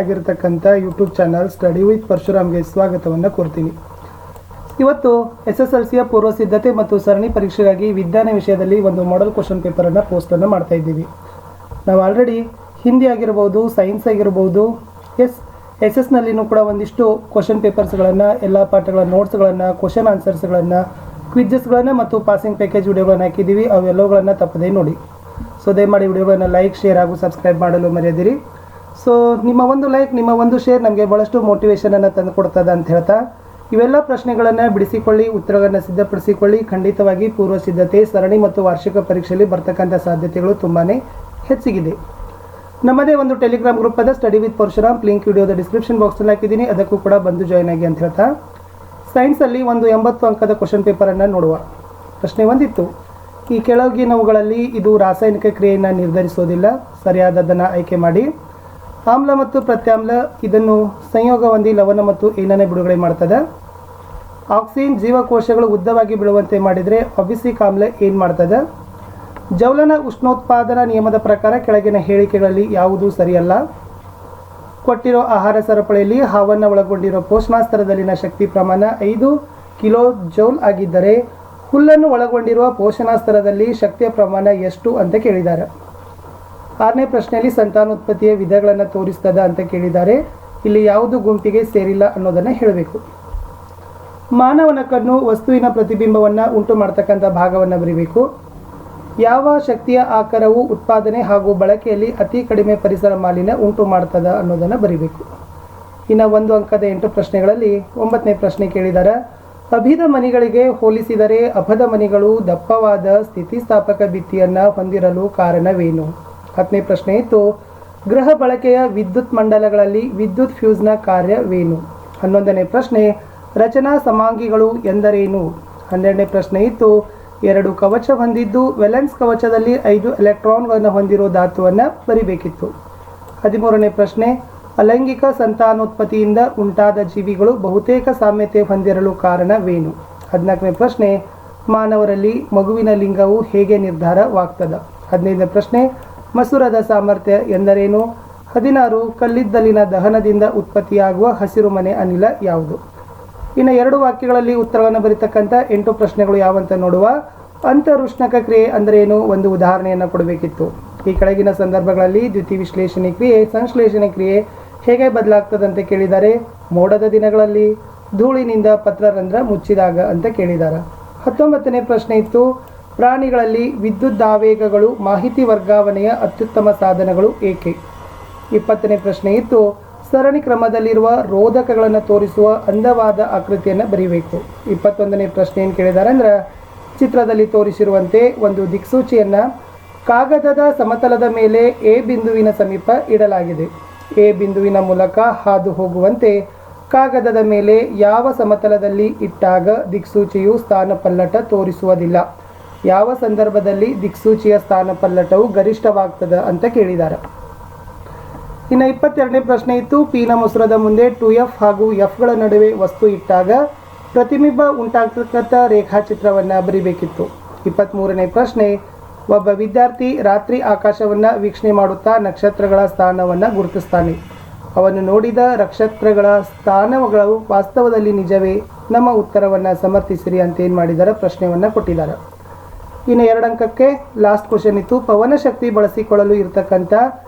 ಆಗಿರತಕ್ಕಂಥ YouTube channel study with ಪರಶುರಾಮ್ಗೆ ಸ್ವಾಗತವನ್ನು ಕೋರ್ತೀನಿ. ಇವತ್ತು SSLCಯ ಪೂರ್ವ ಸಿದ್ಧತೆ ಮತ್ತು ಸರಣಿ ಪರೀಕ್ಷೆಗಾಗಿ ವಿಜ್ಞಾನ ವಿಷಯದಲ್ಲಿ ಒಂದು ಮಾಡೆಲ್ ಕ್ವಶನ್ ಪೇಪರನ್ನು ಪೋಸ್ಟನ್ನು ಮಾಡ್ತಾ ಇದ್ದೀವಿ. ನಾವು ಆಲ್ರೆಡಿ ಹಿಂದಿ ಆಗಿರ್ಬೋದು, ಸೈನ್ಸ್ ಆಗಿರ್ಬೋದು, SS ನಲ್ಲಿನೂ ಕೂಡ ಒಂದಿಷ್ಟು ಕ್ವಶನ್ ಪೇಪರ್ಸ್ಗಳನ್ನು, ಎಲ್ಲ ಪಾಠಗಳ ನೋಟ್ಸ್ಗಳನ್ನು, ಕ್ವಶನ್ ಆನ್ಸರ್ಸ್ಗಳನ್ನು, ಕ್ವಿಜಸ್ಗಳನ್ನು ಮತ್ತು ಪಾಸಿಂಗ್ ಪ್ಯಾಕೇಜ್ ವಿಡಿಯೋಗಳನ್ನು ಹಾಕಿದ್ದೀವಿ. ಅವೆಲ್ಲವುಗಳನ್ನು ತಪ್ಪದೇ ನೋಡಿ. ಸೊ ದಯಮಾಡಿ ವಿಡಿಯೋಗಳನ್ನು ಲೈಕ್, ಶೇರ್ ಹಾಗೂ ಸಬ್ಸ್ಕ್ರೈಬ್ ಮಾಡಲು ಮರೆಯದಿರಿ. ಸೊ ನಿಮ್ಮ ಒಂದು ಲೈಕ್, ನಿಮ್ಮ ಒಂದು ಶೇರ್ ನಮಗೆ ಭಾಳಷ್ಟು ಮೋಟಿವೇಶನನ್ನು ತಂದು ಕೊಡ್ತದೆ ಅಂತ ಹೇಳ್ತಾ, ಇವೆಲ್ಲ ಪ್ರಶ್ನೆಗಳನ್ನು ಬಿಡಿಸಿಕೊಳ್ಳಿ, ಉತ್ತರಗಳನ್ನು ಸಿದ್ಧಪಡಿಸಿಕೊಳ್ಳಿ. ಖಂಡಿತವಾಗಿ ಪೂರ್ವ ಸಿದ್ಧತೆ, ಸರಣಿ ಮತ್ತು ವಾರ್ಷಿಕ ಪರೀಕ್ಷೆಯಲ್ಲಿ ಬರ್ತಕ್ಕಂಥ ಸಾಧ್ಯತೆಗಳು ತುಂಬಾ ಹೆಚ್ಚಿಗಿದೆ. ನಮ್ಮದೇ ಒಂದು ಟೆಲಿಗ್ರಾಮ್ ಗ್ರೂಪ್ ಅದ ಸ್ಟಡಿ ವಿತ್ ಪರಶುರಾಮ್, ಲಿಂಕ್ ವಿಡಿಯೋದ ಡಿಸ್ಕ್ರಿಪ್ಷನ್ ಬಾಕ್ಸ್ನಲ್ಲಿ ಹಾಕಿದ್ದೀನಿ, ಅದಕ್ಕೂ ಕೂಡ ಬಂದು ಜಾಯ್ನ್ ಆಗಿ ಅಂತ ಹೇಳ್ತಾ, ಸೈನ್ಸಲ್ಲಿ ಒಂದು 80 ಅಂಕದ ಕ್ವಶನ್ ಪೇಪರನ್ನು ನೋಡುವ. ಪ್ರಶ್ನೆ ಒಂದಿತ್ತು, ಈ ಕೆಳಗಿನವುಗಳಲ್ಲಿ ಇದು ರಾಸಾಯನಿಕ ಕ್ರಿಯೆಯನ್ನು ನಿರ್ಧರಿಸೋದಿಲ್ಲ, ಸರಿಯಾದದನ್ನು ಆಯ್ಕೆ ಮಾಡಿ. ಆಮ್ಲ ಮತ್ತು ಪ್ರತ್ಯಾಮ್ಲ ಇದನ್ನು ಸಂಯೋಗ ಹೊಂದಿ ಲವಣ ಮತ್ತು ಏನನ್ನೇ ಬಿಡುಗಡೆ ಮಾಡ್ತದೆ. ಆಕ್ಸಿನ್ ಜೀವಕೋಶಗಳು ಉದ್ದವಾಗಿ ಬೀಳುವಂತೆ ಮಾಡಿದರೆ ಅಬಿಸಿಕ್ ಆಮ್ಲ ಏನು ಮಾಡ್ತದೆ. ಜೌಲನ ಉಷ್ಣೋತ್ಪಾದನಾ ನಿಯಮದ ಪ್ರಕಾರ ಕೆಳಗಿನ ಹೇಳಿಕೆಗಳಲ್ಲಿ ಯಾವುದು ಸರಿಯಲ್ಲ. ಕೊಟ್ಟಿರೋ ಆಹಾರ ಸರಪಳಿಯಲ್ಲಿ ಹಾವನ್ನು ಒಳಗೊಂಡಿರೋ ಪೋಷಣಾಸ್ತರದಲ್ಲಿನ ಶಕ್ತಿ ಪ್ರಮಾಣ 5 ಕಿಲೋ ಜೌಲ್ ಆಗಿದ್ದರೆ ಹುಲ್ಲನ್ನು ಒಳಗೊಂಡಿರುವ ಪೋಷಣಾಸ್ತರದಲ್ಲಿ ಶಕ್ತಿಯ ಪ್ರಮಾಣ ಎಷ್ಟು ಅಂತ ಕೇಳಿದ್ದಾರೆ. 6ನೇ ಪ್ರಶ್ನೆಯಲ್ಲಿ ಸಂತಾನೋತ್ಪತ್ತಿಯ ವಿಧಗಳನ್ನು ತೋರಿಸ್ತದ ಅಂತ ಕೇಳಿದ್ದಾರೆ. ಇಲ್ಲಿ ಯಾವುದು ಗುಂಪಿಗೆ ಸೇರಿಲ್ಲ ಅನ್ನೋದನ್ನು ಹೇಳಬೇಕು. ಮಾನವನ ಕಣ್ಣು ವಸ್ತುವಿನ ಪ್ರತಿಬಿಂಬವನ್ನು ಉಂಟು ಮಾಡ್ತಕ್ಕಂಥ ಭಾಗವನ್ನು ಬರೀಬೇಕು. ಯಾವ ಶಕ್ತಿಯ ಆಕಾರವು ಉತ್ಪಾದನೆ ಹಾಗೂ ಬಳಕೆಯಲ್ಲಿ ಅತಿ ಕಡಿಮೆ ಪರಿಸರ ಮಾಲಿನ್ಯ ಉಂಟು ಮಾಡ್ತದ ಅನ್ನೋದನ್ನು ಬರೀಬೇಕು. ಇನ್ನು 1 ಅಂಕದ 8 ಪ್ರಶ್ನೆಗಳಲ್ಲಿ 9ನೇ ಪ್ರಶ್ನೆ ಕೇಳಿದ್ದಾರೆ. ಅಭಿದ ಮನಿಗಳಿಗೆ ಹೋಲಿಸಿದರೆ ಅಪದ ಮನಿಗಳು ದಪ್ಪವಾದ ಸ್ಥಿತಿಸ್ಥಾಪಕ ಭಿತ್ತಿಯನ್ನು ಹೊಂದಿರಲು ಕಾರಣವೇನು? 10ನೇ ಪ್ರಶ್ನೆ ಇತ್ತು, ಗೃಹ ಬಳಕೆಯ ವಿದ್ಯುತ್ ಮಂಡಲಗಳಲ್ಲಿ ವಿದ್ಯುತ್ ಫ್ಯೂಸ್ನ ಕಾರ್ಯವೇನು? 11ನೇ ಪ್ರಶ್ನೆ, ರಚನಾ ಸಮಾಂಗಿಗಳು ಎಂದರೇನು? 12ನೇ ಪ್ರಶ್ನೆ ಇತ್ತು, 2 ಕವಚ ಹೊಂದಿದ್ದು ವೆಲೆನ್ಸ್ ಕವಚದಲ್ಲಿ 5 ಎಲೆಕ್ಟ್ರಾನ್ಗಳನ್ನು ಹೊಂದಿರೋ ಧಾತುವನ್ನು ಬರಿಬೇಕಿತ್ತು. 13ನೇ ಪ್ರಶ್ನೆ, ಅಲೈಂಗಿಕ ಸಂತಾನೋತ್ಪತ್ತಿಯಿಂದ ಉಂಟಾದ ಜೀವಿಗಳು ಬಹುತೇಕ ಸಾಮ್ಯತೆ ಹೊಂದಿರಲು ಕಾರಣವೇನು? 14ನೇ ಪ್ರಶ್ನೆ, ಮಾನವರಲ್ಲಿ ಮಗುವಿನ ಲಿಂಗವು ಹೇಗೆ ನಿರ್ಧಾರವಾಗ್ತದೆ? 15ನೇ ಪ್ರಶ್ನೆ, ಮಸೂರದ ಸಾಮರ್ಥ್ಯ ಎಂದರೇನು? 16, ಕಲ್ಲಿದ್ದಲಿನ ದಹನದಿಂದ ಉತ್ಪತ್ತಿಯಾಗುವ ಹಸಿರು ಮನೆ ಅನಿಲ ಯಾವುದು? ಇನ್ನು 2 ವಾಕ್ಯಗಳಲ್ಲಿ ಉತ್ತರವನ್ನು ಬರೀತಕ್ಕಂಥ 8 ಪ್ರಶ್ನೆಗಳು ಯಾವಂತ ನೋಡುವ. ಅಂತರುಷ್ಣಕ ಕ್ರಿಯೆ ಅಂದರೇನು? ಒಂದು ಉದಾಹರಣೆಯನ್ನು ಕೊಡಬೇಕಿತ್ತು. ಈ ಕೆಳಗಿನ ಸಂದರ್ಭಗಳಲ್ಲಿ ದ್ಯುತಿ ವಿಶ್ಲೇಷಣೆ ಕ್ರಿಯೆ, ಸಂಶ್ಲೇಷಣೆ ಕ್ರಿಯೆ ಹೇಗೆ ಬದಲಾಗ್ತದೆ ಅಂತ ಕೇಳಿದ್ದಾರೆ. ಮೋಡದ ದಿನಗಳಲ್ಲಿ, ಧೂಳಿನಿಂದ ಪತ್ರರಂಧ್ರ ಮುಚ್ಚಿದಾಗ ಅಂತ ಕೇಳಿದ್ದಾರೆ. 19ನೇ ಪ್ರಶ್ನೆ ಇತ್ತು, ಪ್ರಾಣಿಗಳಲ್ಲಿ ವಿದ್ಯುದಾವೇಗಗಳು ಮಾಹಿತಿ ವರ್ಗಾವಣೆಯ ಅತ್ಯುತ್ತಮ ಸಾಧನಗಳು ಏಕೆ? 20ನೇ ಪ್ರಶ್ನೆ ಇತ್ತು, ಸರಣಿ ಕ್ರಮದಲ್ಲಿರುವ ರೋಧಕಗಳನ್ನು ತೋರಿಸುವ ಅಂದವಾದ ಆಕೃತಿಯನ್ನು ಬರೀಬೇಕು. 21ನೇ ಪ್ರಶ್ನೆ ಏನು ಕೇಳಿದ್ದಾರೆ ಅಂದ್ರೆ, ಚಿತ್ರದಲ್ಲಿ ತೋರಿಸಿರುವಂತೆ ಒಂದು ದಿಕ್ಸೂಚಿಯನ್ನು ಕಾಗದದ ಸಮತಲದ ಮೇಲೆ ಎ ಬಿಂದುವಿನ ಸಮೀಪ ಇಡಲಾಗಿದೆ. ಎ ಬಿಂದುವಿನ ಮೂಲಕ ಹಾದು ಹೋಗುವಂತೆ ಕಾಗದದ ಮೇಲೆ ಯಾವ ಸಮತಲದಲ್ಲಿ ಇಟ್ಟಾಗ ದಿಕ್ಸೂಚಿಯು ಸ್ಥಾನಪಲ್ಲಟ ತೋರಿಸುವುದಿಲ್ಲ? ಯಾವ ಸಂದರ್ಭದಲ್ಲಿ ದಿಕ್ಸೂಚಿಯ ಸ್ಥಾನಪಲ್ಲಟವು ಗರಿಷ್ಠವಾಗ್ತದೆ ಅಂತ ಕೇಳಿದ್ದಾರೆ. ಇನ್ನು 22ನೇ ಪ್ರಶ್ನೆ ಇತ್ತು, ಪಿನ ಮೊಸರದ ಮುಂದೆ 2F ಹಾಗೂ Fಗಳ ನಡುವೆ ವಸ್ತು ಇಟ್ಟಾಗ ಪ್ರತಿಬಿಂಬ ಉಂಟಾಗ್ತಕ್ಕಂಥ ರೇಖಾಚಿತ್ರವನ್ನು ಬರೀಬೇಕಿತ್ತು. 23ನೇ ಪ್ರಶ್ನೆ, ಒಬ್ಬ ವಿದ್ಯಾರ್ಥಿ ರಾತ್ರಿ ಆಕಾಶವನ್ನು ವೀಕ್ಷಣೆ ಮಾಡುತ್ತಾ ನಕ್ಷತ್ರಗಳ ಸ್ಥಾನವನ್ನು ಗುರುತಿಸ್ತಾನೆ. ಅವನು ನೋಡಿದ ನಕ್ಷತ್ರಗಳ ಸ್ಥಾನಗಳು ವಾಸ್ತವದಲ್ಲಿ ನಿಜವೇ? ನಮ್ಮ ಉತ್ತರವನ್ನು ಸಮರ್ಥಿಸಿರಿ ಅಂತ ಏನು ಮಾಡಿದ್ದಾರೆ, ಪ್ರಶ್ನೆಯನ್ನು ಕೊಟ್ಟಿದ್ದಾರೆ. ಇನ್ನು 2 ಅಂಕಕ್ಕೆ ಲಾಸ್ಟ್ ಕ್ವಶನ್ ಇತ್ತು, ಪವನ ಶಕ್ತಿ ಬಳಸಿಕೊಳ್ಳಲು ಇರತಕ್ಕಂಥ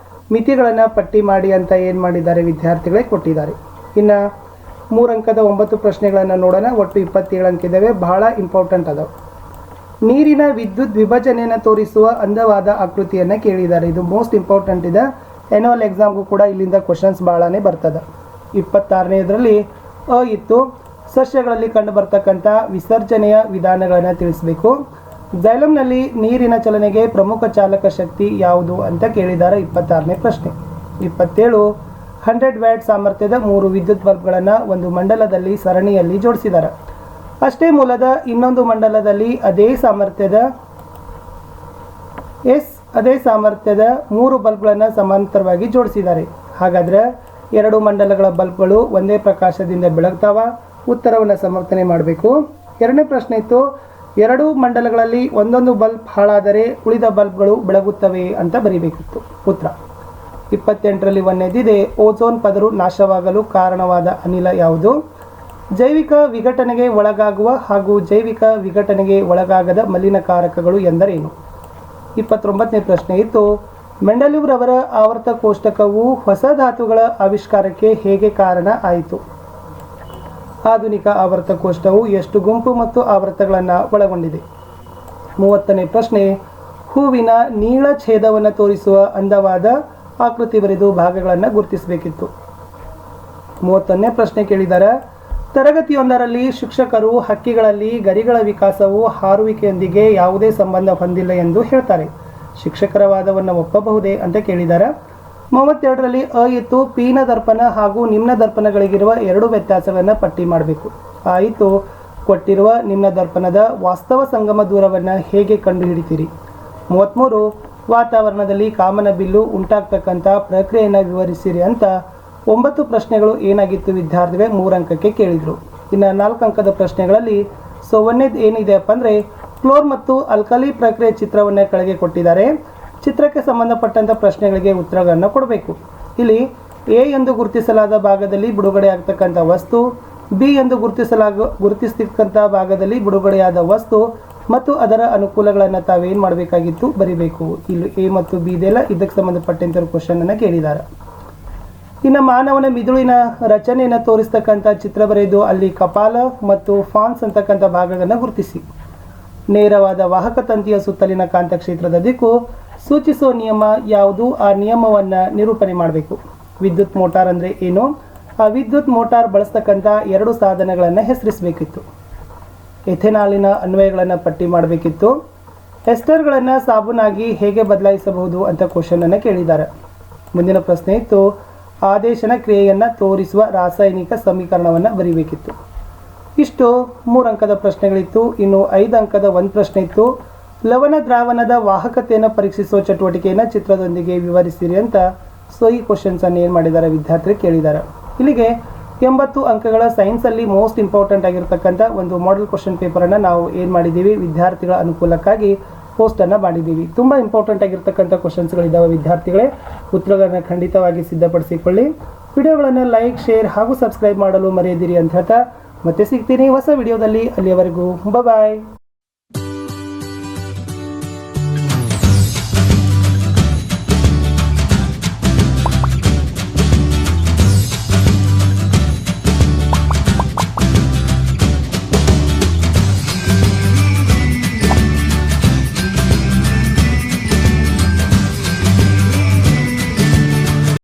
ಮಿತಿಗಳನ್ನು ಪಟ್ಟಿ ಮಾಡಿ ಅಂತ ಏನು ಮಾಡಿದ್ದಾರೆ, ವಿದ್ಯಾರ್ಥಿಗಳೇ ಕೊಟ್ಟಿದ್ದಾರೆ. ಇನ್ನು 3 ಅಂಕದ 9 ಪ್ರಶ್ನೆಗಳನ್ನು ನೋಡೋಣ. ಒಟ್ಟು 27 ಅಂಕ ಇದ್ದಾವೆ, ಬಹಳ ಇಂಪಾರ್ಟೆಂಟ್ ಅದಾವೆ. ನೀರಿನ ವಿದ್ಯುತ್ ವಿಭಜನೆಯನ್ನು ತೋರಿಸುವ ಅಂದವಾದ ಆಕೃತಿಯನ್ನು ಕೇಳಿದ್ದಾರೆ. ಇದು ಮೋಸ್ಟ್ ಇಂಪಾರ್ಟೆಂಟ್ ಇದೆ. ಆ್ಯನ್ಯುವಲ್ ಎಕ್ಸಾಮ್ಗೂ ಕೂಡ ಇಲ್ಲಿಂದ ಕ್ವಶನ್ಸ್ ಭಾಳನೇ ಬರ್ತದೆ. 26ನೇದರಲ್ಲಿ ಇತ್ತು, ಸಸ್ಯಗಳಲ್ಲಿ ಕಂಡು ಬರ್ತಕ್ಕಂಥ ವಿಸರ್ಜನೆಯ ವಿಧಾನಗಳನ್ನು ತಿಳಿಸಬೇಕು. ಜೈಲಮ್ನಲ್ಲಿ ನೀರಿನ ಚಲನೆಗೆ ಪ್ರಮುಖ ಚಾಲಕ ಶಕ್ತಿ ಯಾವುದು ಅಂತ ಕೇಳಿದ್ದಾರೆ. 26ನೇ ಪ್ರಶ್ನೆ. 27, 100 ವ್ಯಾಟ್ ಸಾಮರ್ಥ್ಯದ 3 ವಿದ್ಯುತ್ ಬಲ್ಬ್ಗಳನ್ನು ಒಂದು ಮಂಡಲದಲ್ಲಿ ಸರಣಿಯಲ್ಲಿ ಜೋಡಿಸಿದ್ದಾರೆ. ಅಷ್ಟೇ ಮೂಲದ ಇನ್ನೊಂದು ಮಂಡಲದಲ್ಲಿ ಅದೇ ಸಾಮರ್ಥ್ಯದ 3 ಬಲ್ಬ್ಗಳನ್ನು ಸಮಾಂತರವಾಗಿ ಜೋಡಿಸಿದ್ದಾರೆ. ಹಾಗಾದರೆ 2 ಮಂಡಲಗಳ ಬಲ್ಬ್ಗಳು ಒಂದೇ ಪ್ರಕಾಶದಿಂದ ಬೆಳಗ್ತಾವ? ಉತ್ತರವನ್ನು ಸಮರ್ಥನೆ ಮಾಡಬೇಕು. 2ನೇ ಪ್ರಶ್ನೆ ಇತ್ತು, 2 ಮಂಡಲಗಳಲ್ಲಿ ಒಂದೊಂದು ಬಲ್ಬ್ ಹಾಳಾದರೆ ಉಳಿದ ಬಲ್ಬ್ಗಳು ಬೆಳಗುತ್ತವೆ ಅಂತ ಬರೀಬೇಕಿತ್ತು ಉತ್ತರ. 28ರಲ್ಲಿ ಒಂದನೇದಿದೆ, ಓಝೋನ್ ಪದರು ನಾಶವಾಗಲು ಕಾರಣವಾದ ಅನಿಲ ಯಾವುದು? ಜೈವಿಕ ವಿಘಟನೆಗೆ ಒಳಗಾಗುವ ಹಾಗೂ ಜೈವಿಕ ವಿಘಟನೆಗೆ ಒಳಗಾಗದ ಮಲಿನಕಾರಕಗಳು ಎಂದರೇನು? 29ನೇ ಪ್ರಶ್ನೆ ಇತ್ತು, ಮೆಂಡೆಲಿವ್ರವರ ಆವರ್ತ ಕೋಷ್ಟಕವು ಹೊಸ ಧಾತುಗಳ ಆವಿಷ್ಕಾರಕ್ಕೆ ಹೇಗೆ ಕಾರಣ ಆಯಿತು? ಆಧುನಿಕ ಆವರ್ತ ಕೋಷ್ಟಕವು ಎಷ್ಟು ಗುಂಪು ಮತ್ತು ಆವರ್ತಗಳನ್ನು ಒಳಗೊಂಡಿದೆ? 30ನೇ ಪ್ರಶ್ನೆ, ಹೂವಿನ ನೀಳ ಛೇದವನ್ನು ತೋರಿಸುವ ಅಂದವಾದ ಆಕೃತಿ ಬರೆದು ಭಾಗಗಳನ್ನು ಗುರುತಿಸಬೇಕಿತ್ತು. 31ನೇ ಪ್ರಶ್ನೆ ಕೇಳಿದ್ದಾರೆ, ತರಗತಿಯೊಂದರಲ್ಲಿ ಶಿಕ್ಷಕರು ಹಕ್ಕಿಗಳಲ್ಲಿ ಗರಿಗಳ ವಿಕಾಸವು ಹಾರುವಿಕೆಯೊಂದಿಗೆ ಯಾವುದೇ ಸಂಬಂಧ ಹೊಂದಿಲ್ಲ ಎಂದು ಹೇಳ್ತಾರೆ. ಶಿಕ್ಷಕರ ವಾದವನ್ನು ಒಪ್ಪಬಹುದೇ ಅಂತ ಕೇಳಿದ್ದಾರೆ. 32ರಲ್ಲಿ ಅ ಇತ್ತು, ಪಿನ ದರ್ಪಣ ಹಾಗೂ ನಿಮ್ನ ದರ್ಪಣಗಳಿಗಿರುವ ಎರಡು ವ್ಯತ್ಯಾಸಗಳನ್ನು ಪಟ್ಟಿ ಮಾಡಬೇಕು. ಆ ಇತ್ತು, ಕೊಟ್ಟಿರುವ ನಿಮ್ನ ದರ್ಪಣದ ವಾಸ್ತವ ಸಂಗಮ ದೂರವನ್ನು ಹೇಗೆ ಕಂಡುಹಿಡಿತೀರಿ? 33 ವಾತಾವರಣದಲ್ಲಿ ಕಾಮನ ಬಿಲ್ಲು ಉಂಟಾಗ್ತಕ್ಕಂಥ ಪ್ರಕ್ರಿಯೆಯನ್ನು ವಿವರಿಸಿರಿ ಅಂತ 9 ಪ್ರಶ್ನೆಗಳು ಏನಾಗಿತ್ತು ವಿದ್ಯಾರ್ಥಿಗಳೇ 3 ಅಂಕಕ್ಕೆ ಕೇಳಿದರು. ಇನ್ನು 4 ಅಂಕದ ಪ್ರಶ್ನೆಗಳಲ್ಲಿ ಒಂದನೇದು ಏನಿದೆಯಪ್ಪ ಅಂದರೆ ಕ್ಲೋರ್ ಮತ್ತು ಅಲ್ಕಲಿ ಪ್ರಕ್ರಿಯೆ ಚಿತ್ರವನ್ನು ಕೆಳಗೆ ಕೊಟ್ಟಿದ್ದಾರೆ. ಚಿತ್ರಕ್ಕೆ ಸಂಬಂಧಪಟ್ಟಂಥ ಪ್ರಶ್ನೆಗಳಿಗೆ ಉತ್ತರಗಳನ್ನು ಕೊಡಬೇಕು. ಇಲ್ಲಿ ಎ ಎಂದು ಗುರುತಿಸಲಾದ ಭಾಗದಲ್ಲಿ ಬಿಡುಗಡೆ ಆಗ್ತಕ್ಕಂಥ ವಸ್ತು, ಬಿ ಎಂದು ಗುರುತಿಸ್ತಕ್ಕಂಥ ಭಾಗದಲ್ಲಿ ಬಿಡುಗಡೆಯಾದ ವಸ್ತು ಮತ್ತು ಅದರ ಅನುಕೂಲಗಳನ್ನು ತಾವೇನು ಮಾಡಬೇಕಾಗಿತ್ತು ಬರಿಬೇಕು. ಇಲ್ಲಿ ಎ ಮತ್ತು ಬಿ ಇದೆಲ್ಲ ಇದಕ್ಕೆ ಸಂಬಂಧಪಟ್ಟಂಥ ಕ್ವಶನನ್ನು ಕೇಳಿದ್ದಾರೆ. ಇನ್ನು ಮಾನವನ ಮಿದುಳಿನ ರಚನೆಯನ್ನು ತೋರಿಸ್ತಕ್ಕಂಥ ಚಿತ್ರ ಬರೆದು ಅಲ್ಲಿ ಕಪಾಲ ಮತ್ತು ಫಾನ್ಸ್ ಅಂತಕ್ಕಂಥ ಭಾಗಗಳನ್ನು ಗುರುತಿಸಿ. ನೇರವಾದ ವಾಹಕ ತಂತಿಯ ಸುತ್ತಲಿನ ಕಾಂತಕ್ಷೇತ್ರದ ದಿಕ್ಕು ಸೂಚಿಸುವ ನಿಯಮ ಯಾವುದು? ಆ ನಿಯಮವನ್ನು ನಿರೂಪಣೆ ಮಾಡಬೇಕು. ವಿದ್ಯುತ್ ಮೋಟಾರ್ ಅಂದರೆ ಏನು? ಆ ವಿದ್ಯುತ್ ಮೋಟಾರ್ ಬಳಸ್ತಕ್ಕಂಥ 2 ಸಾಧನಗಳನ್ನು ಹೆಸರಿಸಬೇಕಿತ್ತು. ಎಥೆನಾಲಿನ ಅನ್ವಯಗಳನ್ನು ಪಟ್ಟಿ ಮಾಡಬೇಕಿತ್ತು. ಎಸ್ಟರ್ಗಳನ್ನು ಸಾಬೂನಾಗಿ ಹೇಗೆ ಬದಲಾಯಿಸಬಹುದು ಅಂತ ಕ್ವಶನನ್ನು ಕೇಳಿದ್ದಾರೆ. ಮುಂದಿನ ಪ್ರಶ್ನೆ ಇತ್ತು, ಆದೇಶನ ಕ್ರಿಯೆಯನ್ನು ತೋರಿಸುವ ರಾಸಾಯನಿಕ ಸಮೀಕರಣವನ್ನು ಬರೀಬೇಕಿತ್ತು. ಇಷ್ಟು 3 ಅಂಕದ ಪ್ರಶ್ನೆಗಳಿತ್ತು. ಇನ್ನು 5 ಅಂಕದ ಒಂದು ಪ್ರಶ್ನೆ ಇತ್ತು, ಲವಣ ದ್ರಾವಣದ ವಾಹಕತೆಯನ್ನು ಪರೀಕ್ಷಿಸುವ ಚಟುವಟಿಕೆಯನ್ನು ಚಿತ್ರದೊಂದಿಗೆ ವಿವರಿಸಿರಿ ಅಂತ. ಈ ಕ್ವಶನ್ಸನ್ನು ಏನು ಮಾಡಿದ್ದಾರೆ ವಿದ್ಯಾರ್ಥಿಗಳು ಕೇಳಿದ್ದಾರೆ. ಇಲ್ಲಿಗೆ 80 ಅಂಕಗಳ ಸೈನ್ಸಲ್ಲಿ ಮೋಸ್ಟ್ ಇಂಪಾರ್ಟೆಂಟ್ ಆಗಿರ್ತಕ್ಕಂಥ ಒಂದು ಮಾಡೆಲ್ ಕ್ವಶನ್ ಪೇಪರನ್ನು ನಾವು ಏನು ಮಾಡಿದ್ದೀವಿ ವಿದ್ಯಾರ್ಥಿಗಳ ಅನುಕೂಲಕ್ಕಾಗಿ ಪೋಸ್ಟನ್ನು ಮಾಡಿದ್ದೀವಿ. ತುಂಬ ಇಂಪಾರ್ಟೆಂಟ್ ಆಗಿರ್ತಕ್ಕಂಥ ಕ್ವಶನ್ಸ್ಗಳಿದ್ದಾವೆ ವಿದ್ಯಾರ್ಥಿಗಳೇ. ಉತ್ತರಗಳನ್ನು ಖಂಡಿತವಾಗಿ ಸಿದ್ಧಪಡಿಸಿಕೊಳ್ಳಿ. ವಿಡಿಯೋಗಳನ್ನು ಲೈಕ್, ಶೇರ್ ಹಾಗೂ ಸಬ್ಸ್ಕ್ರೈಬ್ ಮಾಡಲು ಮರೆಯದಿರಿ ಅಂತ ಹೇಳ್ತಾ ಮತ್ತೆ ಸಿಗ್ತೀನಿ ಹೊಸ ವಿಡಿಯೋದಲ್ಲಿ. ಅಲ್ಲಿಯವರೆಗೂ ಬಾಯ್.